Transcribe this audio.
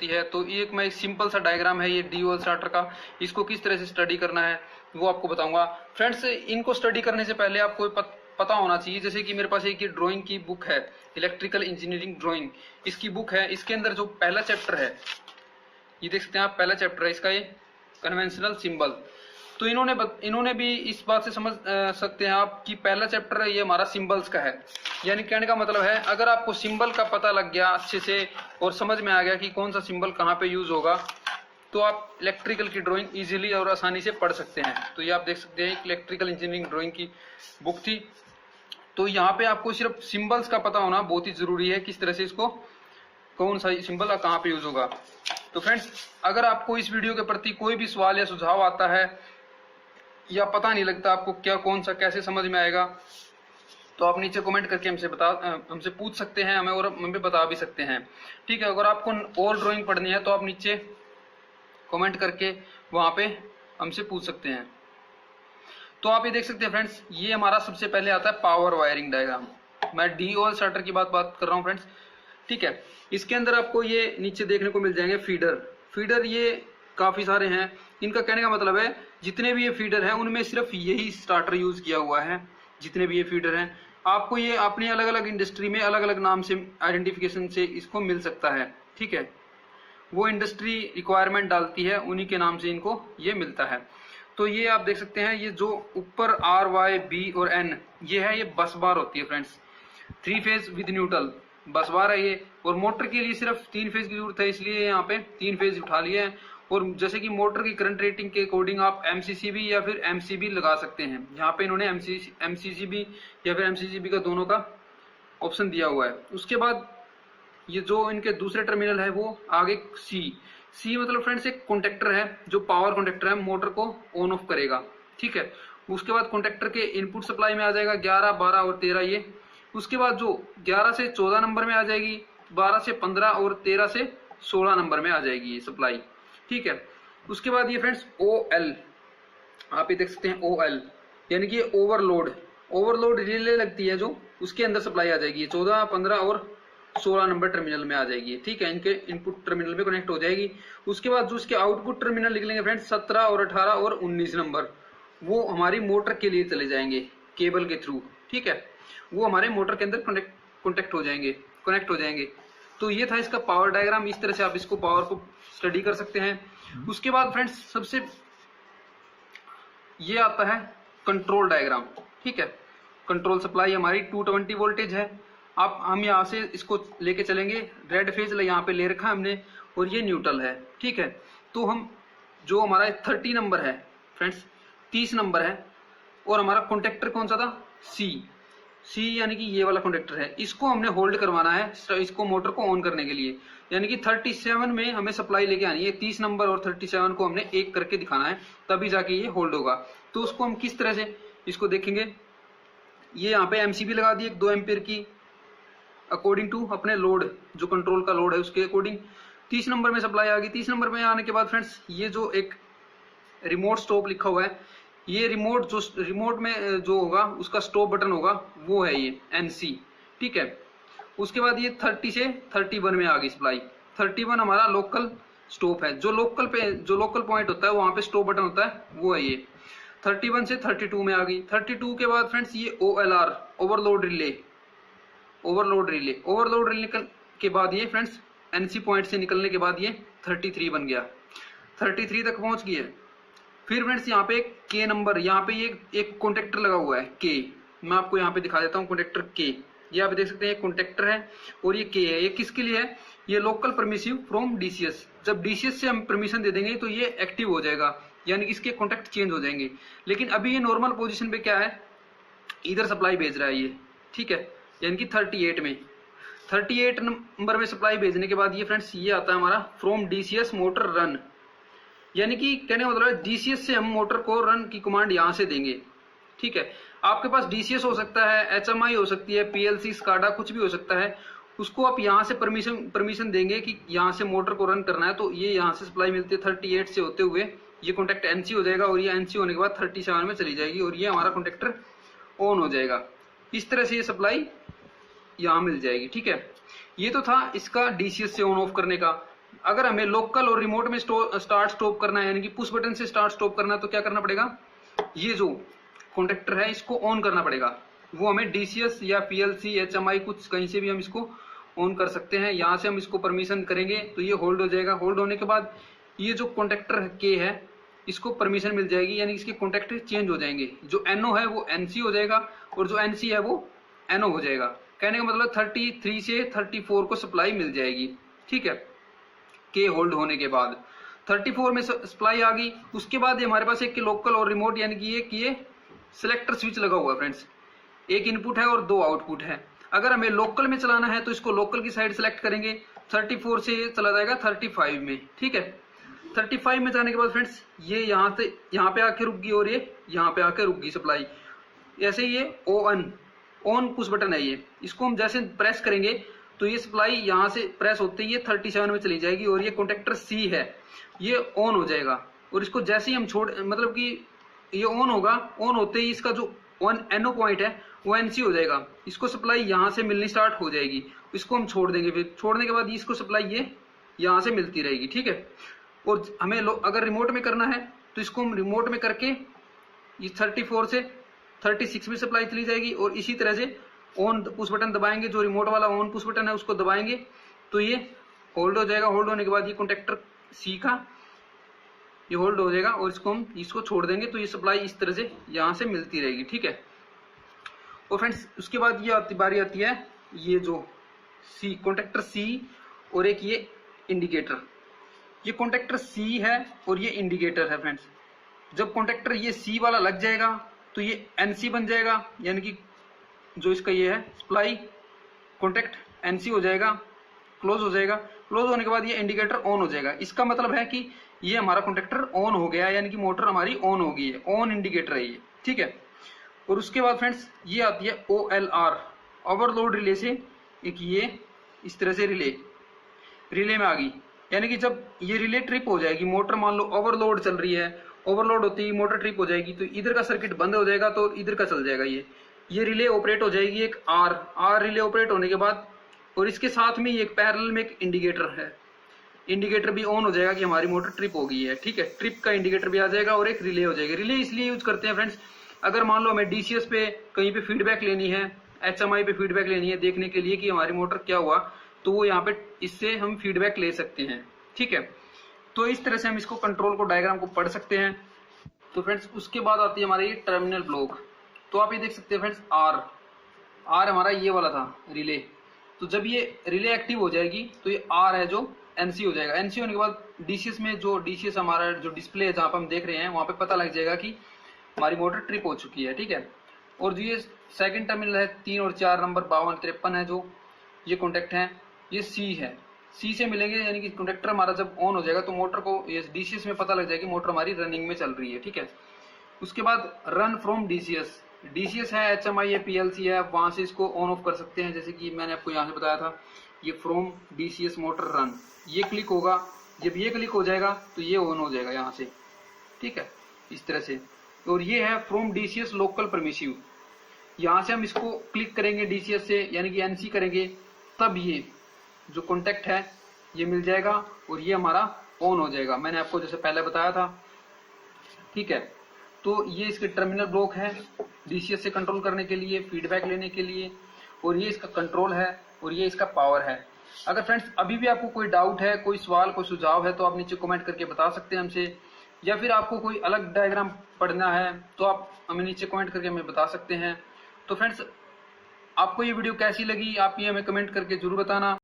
होती है। तो ये एक सिंपल सा डायग्राम है ये ड्यूअल स्टार्टर का, इसको किस तरह से स्टडी करना है वो आपको बताऊंगा। फ्रेंड्स, इनको स्टडी करने से पहले आपको पता होना चाहिए, जैसे कि मेरे पास एक ये ड्राइंग की बुक है, इलेक्ट्रिकल इंजीनियरिंग ड्राइंग, इसकी बुक है। इसके अंदर जो पहला चैप्टर है, ये देख सकते हैं आप, पहला चैप्टर है इसका, ये कन्वेंशनल सिंबल। तो इन्होंने भी इस बात से समझ सकते हैं आप कि पहला चैप्टर ये हमारा सिंबल्स का है। यानी कहने का मतलब है, अगर आपको सिंबल का पता लग गया अच्छे से और समझ में आ गया कि कौन सा सिंबल कहाँ पे यूज होगा, तो आप इलेक्ट्रिकल की ड्राइंग इजीली और आसानी से पढ़ सकते हैं। तो ये आप देख सकते हैं इलेक्ट्रिकल इंजीनियरिंग ड्राइंग की बुक थी। तो यहाँ पे आपको सिर्फ सिंबल्स का पता होना बहुत ही जरूरी है, किस तरह से इसको, कौन सा सिंबल कहाँ पे यूज होगा। तो फ्रेंड्स, अगर आपको इस वीडियो के प्रति कोई भी सवाल या सुझाव आता है या पता नहीं लगता आपको क्या कौन सा कैसे समझ में आएगा, तो आप नीचे कमेंट करके हमसे पूछ सकते हैं, हमें और हम भी बता भी सकते हैं। ठीक है, अगर आपको और ड्राइंग पढ़नी है तो आप नीचे कमेंट करके वहां पे हमसे पूछ सकते हैं। तो आप ये देख सकते हैं फ्रेंड्स, ये हमारा सबसे पहले आता है पावर वायरिंग डायग्राम। मैं ड्यूअल स्टार्टर की बात कर रहा हूँ फ्रेंड्स। ठीक है, इसके अंदर आपको ये नीचे देखने को मिल जाएंगे फीडर ये काफी सारे हैं। इनका कहने का मतलब है, जितने भी ये फीडर हैं उनमें सिर्फ यही स्टार्टर यूज किया हुआ है। जितने भी ये फीडर हैं, आपको ये अपनी अलग अलग इंडस्ट्री में अलग अलग नाम से आइडेंटिफिकेशन से इसको मिल सकता है। ठीक है, वो इंडस्ट्री रिक्वायरमेंट डालती है, उन्हीं के नाम से इनको ये मिलता है। तो ये आप देख सकते हैं, ये जो ऊपर R, Y, B और N ये है, ये बस बार होती है फ्रेंड्स। 3 फेज विद न्यूट्रल बस बार है ये। और मोटर के लिए सिर्फ 3 फेज की जरूरत है, इसलिए यहाँ पे 3 फेज उठा लिए हैं। और जैसे कि मोटर की करंट रेटिंग के अकॉर्डिंग आप MCCB या फिर MCB लगा सकते हैं। यहाँ पे इन्होंने MCCB या फिर MCCB का दोनों का ऑप्शन दिया हुआ है। उसके बाद ये जो इनके दूसरे टर्मिनल है वो आगे सी मतलब फ्रेंड्स एक कॉन्टेक्टर है, जो पावर कॉन्टेक्टर है, मोटर को ऑन ऑफ करेगा। ठीक है, उसके बाद कॉन्टेक्टर के इनपुट सप्लाई में आ जाएगा 11, 12 और 13 ये। उसके बाद जो 11 से 14 नंबर में आ जाएगी, 12 से 15 और 13 से 16 नंबर में आ जाएगी ये सप्लाई। ठीक है, उसके बाद ये फ्रेंड्स OL, आप ये देख सकते हैं OL, यानी कि ओवरलोड रिले लगती है जो, उसके अंदर सप्लाई आ जाएगी 14, 15 और 16 नंबर टर्मिनल में आ जाएगी। ठीक है, इनके इनपुट टर्मिनल में कनेक्ट हो जाएगी। उसके बाद जो इसके आउटपुट टर्मिनल निकलेंगे फ्रेंड्स 17 और 18 और 19 नंबर, वो हमारी मोटर के लिए चले जाएंगे केबल के थ्रू। ठीक है, वो हमारे मोटर के अंदर कनेक्ट हो जाएंगे। तो ये था इसका पावर डायग्राम। इस तरह से आप इसको पावर को स्टडी कर सकते हैं। उसके बाद फ्रेंड्स सबसे ये आता है कंट्रोल डायग्राम। ठीक है, कंट्रोल सप्लाई हमारी 220 वोल्टेज है। हम यहाँ से इसको लेके चलेंगे, रेड फेज यहाँ पे ले रखा है हमने, और ये न्यूट्रल है। ठीक है, तो हम जो हमारा 30 नंबर है फ्रेंड्स, 30 नंबर है, और हमारा कॉन्टेक्टर कौन सा था, सी यानी कि ये वाला कॉन्टेक्टर है, इसको हमने होल्ड करवाना है, इसको मोटर को ऑन करने के लिए। यानी कि 37 में हमें सप्लाई लेके आनी है, 30 नंबर और 37 को हमने एक करके दिखाना है, तभी जाके ये होल्ड होगा। तो उसको हम किस तरह से इसको देखेंगे, ये यहाँ पे MCB लगा दी 2 एम्पियर की, अकॉर्डिंग टू अपने लोड, जो कंट्रोल का लोड है उसके अकॉर्डिंग। 30 नंबर में सप्लाई आ गई। 30 नंबर में आने के बाद फ्रेंड्स ये जो एक रिमोट स्टॉप लिखा हुआ है, ये रिमोट में जो होगा उसका स्टॉप बटन होगा, वो है ये NC। ठीक है, उसके बाद ये 30 से 31 में आ गई सप्लाई। 31 हमारा लोकल स्टॉप है, जो लोकल पॉइंट होता है वहां पे स्टॉप बटन होता है, वो है ये। 31 से 32 में आ गई। 32 के बाद फ्रेंड्स ये OLR, ओवरलोड रिले के बाद ये फ्रेंड्स NC पॉइंट से निकलने के बाद ये 33 बन गया, 33 तक पहुंच गई है। फिर फ्रेंड्स यहाँ पे एक K नंबर, यहाँ पे ये एक कॉन्टेक्टर लगा हुआ है K, मैं आपको यहाँ पे दिखा देता हूँ कॉन्टेक्टर K। ये आप देख सकते हैं कॉन्टेक्टर है और ये K है। ये किसके लिए है, ये लोकल परमिसिव फ्रॉम DCS। जब DCS से हम परमिशन दे देंगे तो ये एक्टिव हो जाएगा, यानी इसके कॉन्टेक्ट चेंज हो जाएंगे। लेकिन अभी ये नॉर्मल पोजिशन पे क्या है, इधर सप्लाई भेज रहा है ये। ठीक है, यानी कि 38 नंबर में सप्लाई भेजने के बाद ये फ्रेंड्स ये आता है हमारा फ्रॉम DCS मोटर रन, यानी कि कहने का मतलब है DCS से हम मोटर को रन की कमांड यहाँ से देंगे। ठीक है, आपके पास DCS हो सकता है, HMI हो सकती है, PLC, SCADA, कुछ भी हो सकता है। उसको आप यहाँ से परमिशन देंगे कि यहाँ से मोटर को रन करना है, तो ये यहाँ से सप्लाई मिलती है 38 से होते हुए ये कॉन्टेक्ट NC हो जाएगा, और ये NC होने के बाद 37 में चली जाएगी और ये हमारा कॉन्टेक्टर ऑन हो जाएगा। इस तरह से ये सप्लाई यहाँ मिल जाएगी। ठीक है, ये तो था इसका DCS से ऑन ऑफ करने का। अगर हमें लोकल और रिमोट में स्टार्ट स्टॉप करना है, यानी कि पुश बटन से स्टार्ट स्टॉप करना है, तो क्या करना पड़ेगा, ये जो कॉन्टेक्टर है इसको ऑन करना पड़ेगा। वो हमें डीसीएस या पीएलसी एचएमआई कुछ कहीं से भी हम इसको ऑन कर सकते हैं। यहाँ से हम इसको परमिशन करेंगे तो ये होल्ड हो जाएगा। होल्ड होने के बाद ये जो कॉन्टेक्टर के है इसको परमिशन मिल जाएगी, यानी इसके कॉन्टेक्टर चेंज हो जाएंगे। जो एनओ है वो एनसी हो जाएगा और जो एनसी है वो एनओ हो जाएगा। कहने का मतलब 33 से 34 को सप्लाई मिल जाएगी, ठीक है। के होल्ड होने के बाद 34 में सप्लाई आ गई। उसके बाद हमारे पास एक लोकल और रिमोट, यानी कि ये सिलेक्टर स्विच लगा हुआ है फ्रेंड्स। एक इनपुट है और 2 आउटपुट है। अगर हमें लोकल में चलाना है तो इसको लोकल की साइड सेलेक्ट करेंगे। 34 से ये चला जाएगा 35 में, ठीक है। 35 में जाने के बाद फ्रेंड्स ये यहाँ से यहाँ पे आके रुक गई और ये यहाँ पे आके रुक गई सप्लाई। ऐसे ये ऑन पुश बटन है ये, इसको हम जैसे प्रेस करेंगे तो ये सप्लाई यहाँ से प्रेस होते ही ये 37 में चली जाएगी और ये कॉन्टेक्टर सी है ये ऑन हो जाएगा। और इसको जैसे ही हम मतलब कि ये ऑन होगा, ऑन होते ही इसका जो एनओ पॉइंट है वो एनसी हो जाएगा। इसको सप्लाई यहाँ से मिलनी स्टार्ट हो जाएगी। इसको हम छोड़ देंगे, फिर छोड़ने के बाद इसको सप्लाई ये यहाँ से मिलती रहेगी, ठीक है। और हमें अगर रिमोट में करना है तो इसको हम रिमोट में करके ये 34 से 36 में सप्लाई चली जाएगी। और इसी तरह से ऑन पुश बटन दबाएंगे, जो रिमोट वाला ऑन पुश बटन है उसको दबाएंगे तो ये होल्ड हो जाएगा। होल्ड होने के बाद ये कॉन्टेक्टर सी का ये होल्ड हो जाएगा और इसको छोड़ देंगे तो ये सप्लाई इस तरह से यहाँ से मिलती रहेगी, ठीक है। और फ्रेंड्स उसके बाद ये बारी आती है ये जो सी कॉन्टेक्टर सी और एक ये इंडिकेटर। ये कॉन्टेक्टर सी है और ये इंडिकेटर है फ्रेंड्स। जब कॉन्टेक्टर ये सी वाला लग जाएगा तो ये एनसी बन जाएगा, यानी कि जो इसका ये है सप्लाई कॉन्टेक्ट एनसी हो जाएगा, क्लोज हो जाएगा। क्लोज होने के बाद ये इंडिकेटर ऑन हो जाएगा। इसका मतलब है कि ये हमारा कॉन्टेक्टर ऑन हो गया, यानी कि मोटर हमारी ऑन हो गई है, ऑन इंडिकेटर है ये, ठीक है। और उसके बाद फ्रेंड्स ये आती है OLR, ओवरलोड रिले से एक ये इस तरह से रिले में आ गई। यानी कि जब ये रिले ट्रिप हो जाएगी, मोटर मान लो ओवरलोड चल रही है, ओवरलोड होती ही मोटर ट्रिप हो जाएगी तो इधर का सर्किट बंद हो जाएगा तो इधर का चल जाएगा। ये रिले ऑपरेट हो जाएगी एक आर रिले ऑपरेट होने के बाद। और इसके साथ में एक पैरेलल में एक इंडिकेटर है, इंडिकेटर भी ऑन हो जाएगा कि हमारी मोटर ट्रिप हो गई है, ठीक है। ट्रिप का इंडिकेटर भी आ जाएगा और एक रिले हो जाएगा। रिले इसलिए यूज करते हैं फ्रेंड्स, अगर मान लो हमें डीसीएस पे कहीं पे फीडबैक लेनी है, एचएमआई पे फीडबैक लेनी है, देखने के लिए कि हमारी मोटर क्या हुआ, तो वो यहाँ पे इससे हम फीडबैक ले सकते हैं, ठीक है। तो इस तरह से हम इसको कंट्रोल को डायग्राम को पढ़ सकते हैं। तो फ्रेंड्स उसके बाद आती है हमारा ये टर्मिनल ब्लॉक। तो आप ये देख सकते हैं फ्रेंड्स आर हमारा ये वाला था रिले। तो जब ये रिले एक्टिव हो जाएगी तो ये आर है जो एनसी हो जाएगा। एनसी होने के बाद डीसीएस में जो डीसीएस हमारा जो डिस्प्ले है जहां पर हम देख रहे हैं वहां पे पता लग जाएगा कि हमारी मोटर ट्रिप हो चुकी है, ठीक है। और जो ये सेकंड टर्मिनल है 3 और 4 नंबर 52 53 है, जो ये कॉन्टेक्ट है ये सी है, सी से मिलेंगे, यानी कि कॉन्टेक्टर हमारा जब ऑन हो जाएगा तो मोटर को ये डीसीएस में पता लग जाएगा कि मोटर हमारी रनिंग में चल रही है, ठीक है। उसके बाद रन फ्रॉम डीसीएस, डीसीएस है, एचएमआई है, पीएलसी है, आप वहां से इसको ऑन ऑफ कर सकते हैं। जैसे कि मैंने आपको यहाँ से बताया था ये फ्रॉम डीसीएस मोटर रन, ये क्लिक होगा, जब ये क्लिक हो जाएगा तो ये ऑन हो जाएगा यहाँ से, ठीक है, इस तरह से। और ये है फ्रॉम डीसीएस लोकल परमिसिव, यहाँ से हम इसको क्लिक करेंगे डीसीएस से, यानी कि एनसी करेंगे, तब ये जो कॉन्टेक्ट है ये मिल जाएगा और ये हमारा ऑन हो जाएगा। मैंने आपको जैसे पहले बताया था, ठीक है। तो ये इसके टर्मिनल ब्लॉक है डीसीएस से कंट्रोल करने के लिए, फीडबैक लेने के लिए, और ये इसका कंट्रोल है और ये इसका पावर है। अगर फ्रेंड्स अभी भी आपको कोई डाउट है, कोई सवाल, कोई सुझाव है तो आप नीचे कमेंट करके बता सकते हैं हमसे, या फिर आपको कोई अलग डायग्राम पढ़ना है तो आप हमें नीचे कमेंट करके हमें बता सकते हैं। तो फ्रेंड्स आपको ये वीडियो कैसी लगी आप ये हमें कमेंट करके जरूर बताना।